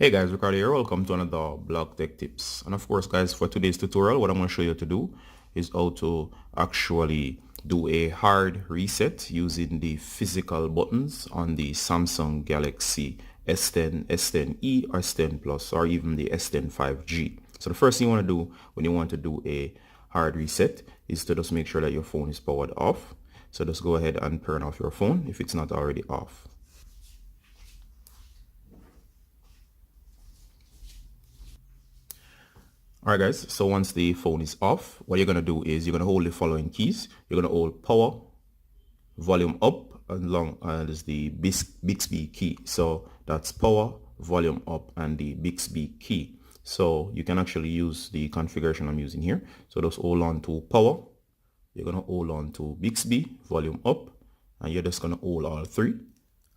Hey guys, Ricardo here. Welcome to another blog tech tips. And of course guys, for today's tutorial, what I'm going to show you to do is how to actually do a hard reset using the physical buttons on the Samsung Galaxy S10, S10e or S10 Plus or even the S10 5G. So the first thing you want to do when you want to do a hard reset is to just make sure that your phone is powered off. So just go ahead and turn off your phone if it's not already off. Alright guys, so once the phone is off, what you're going to do is you're going to hold the following keys. You're going to hold power, volume up, along as the Bixby key. So that's power, volume up, and the Bixby key. So you can actually use the configuration I'm using here. So just hold on to power. You're going to hold on to Bixby, volume up, and you're just going to hold all three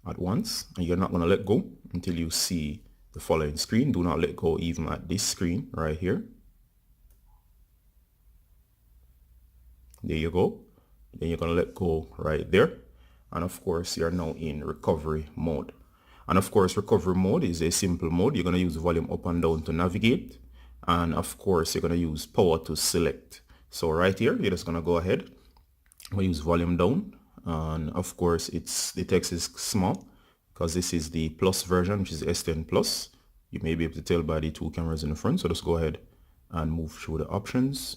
at once. And you're not going to let go until you see the following screen. Do not let go even at this screen right here. There you go. Then you're going to let go right there. And of course, you're now in recovery mode. And of course, recovery mode is a simple mode. You're going to use volume up and down to navigate. And of course, you're going to use power to select. So right here, you're just going to go ahead. I'm going to use volume down. And of course, the text is small because this is the plus version, which is S10 Plus. You may be able to tell by the two cameras in the front. So just go ahead and move through the options.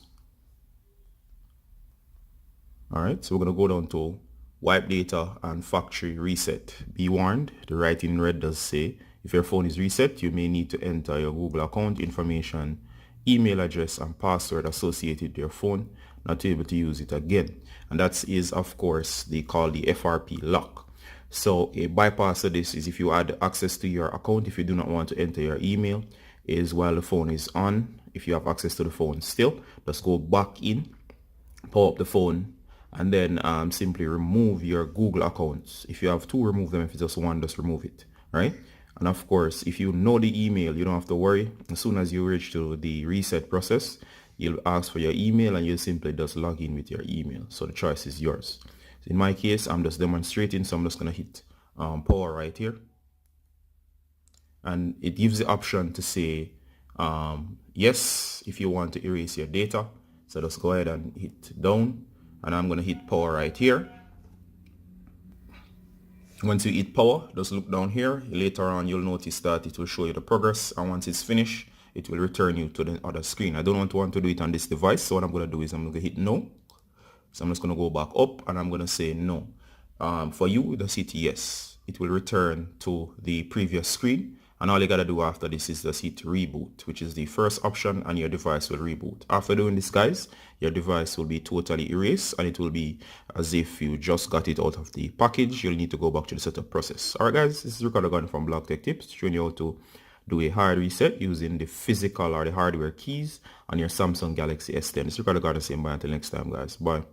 All right, so we're going to go down to wipe data and factory reset. Be warned, the writing in red does say if your phone is reset, you may need to enter your Google account information, email address, and password associated with your phone, not to be able to use it again. And that is, of course, called the FRP lock. So a bypass of this is if you add access to your account, if you do not want to enter your email, is while the phone is on. If you have access to the phone still, just go back in, power up the phone, and then simply remove your Google accounts. If you have two, remove them. If it's just one, just remove it, right? And of course, if you know the email, you don't have to worry. As soon as you reach to the reset process, you'll ask for your email and you'll simply just log in with your email. So the choice is yours. In my case, I'm just demonstrating, so I'm just going to hit power right here. And it gives the option to say yes if you want to erase your data. So just go ahead and hit down. And I'm going to hit power right here. Once you hit power, just look down here. Later on, you'll notice that it will show you the progress. And once it's finished, it will return you to the other screen. I don't want to do it on this device. So what I'm going to do is I'm going to hit no. So I'm just going to go back up and I'm going to say no. For you, just hit yes. It will return to the previous screen. And all you got to do after this is just hit reboot, which is the first option, and your device will reboot. After doing this, guys, your device will be totally erased and it will be as if you just got it out of the package. You'll need to go back to the setup process. All right, guys, this is Ricardo Gordon from Blog Tech Tips, showing you how to do a hard reset using the physical or the hardware keys on your Samsung Galaxy S10. This is Ricardo Gordon saying bye until next time, guys. Bye.